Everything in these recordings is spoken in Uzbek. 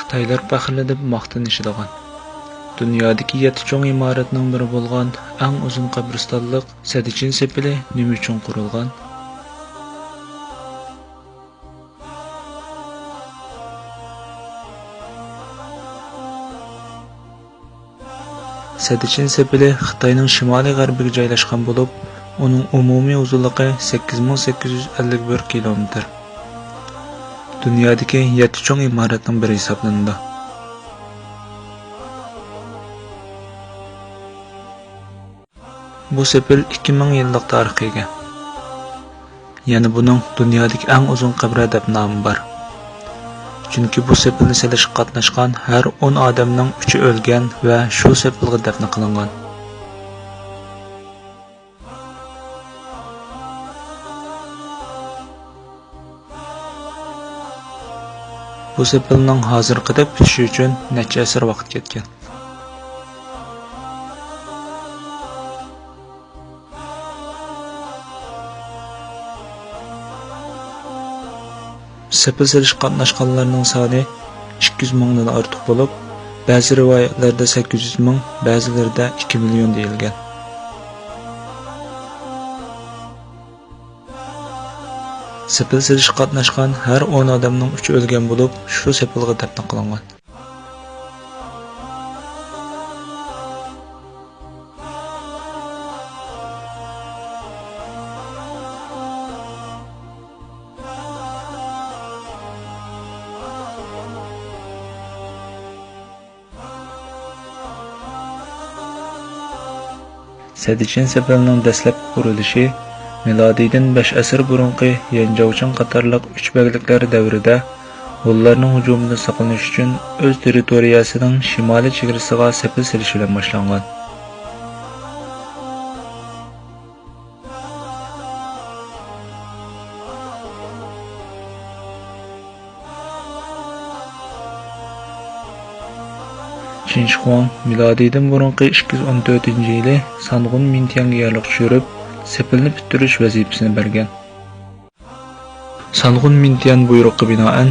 Xitoylar faxrli deb maqtanishadigan dunyodagi 7 cho'ng imoratning biri bo'lgan eng uzun qabristonlik Sadichin sepili nima uchun qurilgan? Sadichin sepili Xitoyning shimoliy-g'arbiga joylashgan bo'lib, uning umumiy uzunligi 8851 kilometr. Dunyodagi 7 cho'ng imoratning biri hisoblanadi. Bu sepil 2000 yillik tarixga ega. Yana buning dunyodagi eng uzun qabri deb nomi bor. Chunki bu sepilni selishga qatnashgan har 10 odamning 3i o'lgan va shu sepilga dafn qilingan. Bu sepilning hozirgidek bitishi uchun necha asr vaqt ketgan. Sepil selishga qatnashganlarning soni 200 mingdan ortiq bo'lib, ba'zi rivoyatlarda 800 ming, ba'zilarida 2 million deyilgan. Sepil selishga qatnashgan har 10 odamning 3i o'lgan bo'lib, shu sepilga dafn qilingan. Sadichin sepilining dastlabki qurilishi milodiydan 5 asr burungi Yanjovching qatorliq 3 bagliklar davrida Hunlarning hujumidan saqlanish uchun o'z territoriyasining shimoliy chegarasiga sepil selish bilan boshlangan. Qin Shi Huang milodiydan burungi 214-yili Sangun Mintianga yarliq tushirib, sepilni bitirish vazifasini bergan. Sangun Mintian buyruqiga binoan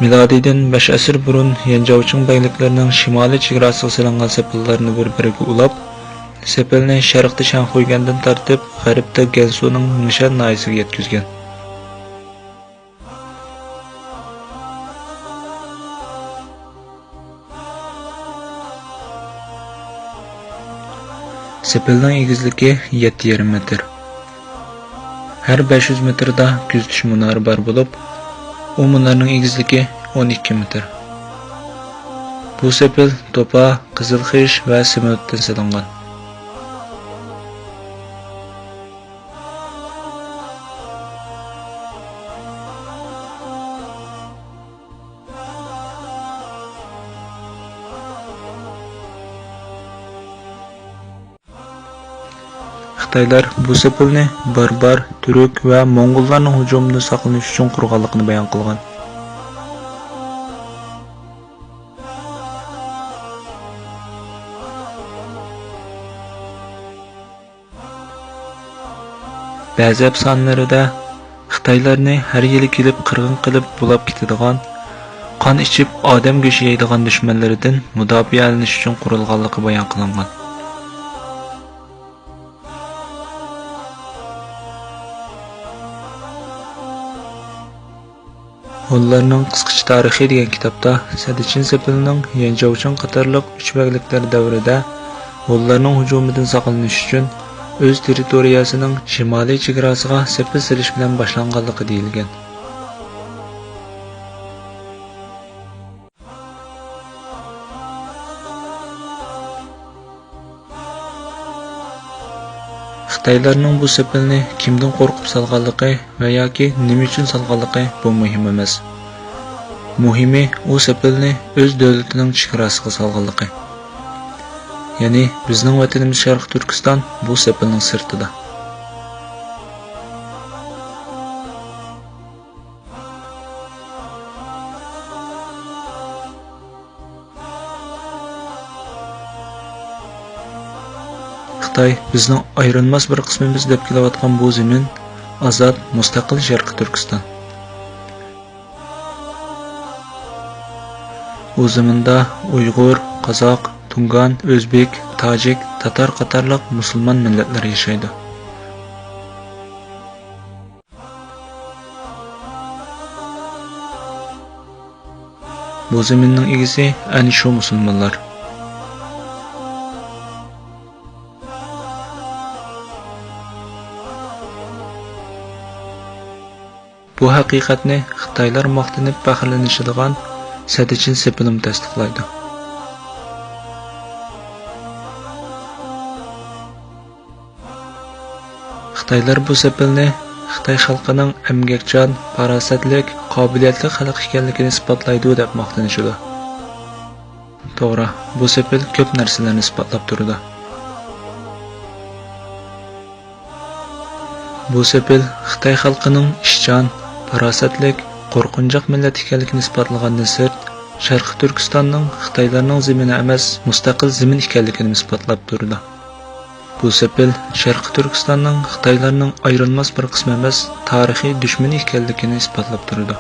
milodiydan 5 asr burun Yanjovching bayliklarining shimoliy chegarasiga solingan sepillarni bir-biriga ulab, sepilni sharqda Shanxuygandan tortib, g'arbda Gansuning Nishan noyasiga yetkazgan. Sepilning egizligi 7,5 metr. Har 500 metrda kuzatish munori bor bo'lib, u munorning egizligi 12 metr. Bu sepil to'pa, qizil xish va sementdan solingan. Xitoylar bu sepilni barbar, turk va mong'ollarning hujumidan saqlanish uchun qurganligini bayon qilgan. Ba'zi afsonalarda Xitoylarni har yili kelib qirg'in qilib bulab ketadigan, qon ichib odam go'shi yeydigan dushmanlaridan mudofialanish uchun qurilganligi bayon qilingan. Hunlarning qisqacha tarixi degan kitobda Sadichin sepilining Yanjovching qatorliq 3 bagliklar davrida Hunlarning hujumidan saqlanish uchun o'z territoriyasining shimoliy chegarasiga sepil selish bilan boshlanganligi deyilgan. Xitoylarning bu sepilni kimdan qo'rqib salganligi va yoki nima uchun salganligi bu muhim emas. Muhimi u sepilni o'z davlatining chegarasiga salganligi. Ya'ni bizning vatanimiz Sharq Turkiston bu sepilning sirtida. Xitoy bizning ayrilmas bir qismimiz deb kelayotgan bu zamin ozod, mustaqil Sharq Turkiston. u zaminda Uyg'ur, Qozoq, Tungan, O'zbek, Tojik, Tatar qatorliq musulmon millatlar yashaydi. Bu zaminning egisi ana shu musulmonlar. Bu haqiqatni Xitoylar maqtanib faxrlanishadigan Sadichin Sepilim tasdiqlaydi. Xitoylar bu sepilni Xitoy xalqining emgakchan, farosatlik, qobiliyatli xalq ekanligini isbotlaydi deb maqtanishadi. To'g'ri, bu sepil ko'p narsalarni isbotlab turadi. Bu sepil Xitoy xalqining ishchan, farosatlik, qo'rqinchoq millat ekanligini isbotlagandan sirt, Sharqi Turkistonning Xitoylarning zamini emas, mustaqil zamin ekanligini isbotlab turadi. Bu sepil Sharqi Turkistonning Xitoylarning ayrilmas bir qismi emas, tarixiy dushmani ekanligini isbotlab turadi.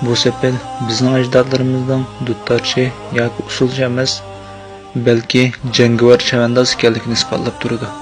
Bu sepil bizning ajdodlarimizning duttorchi yoki usulchi emas, balki jangovar chavandoz ekanligini isbotlab turadi.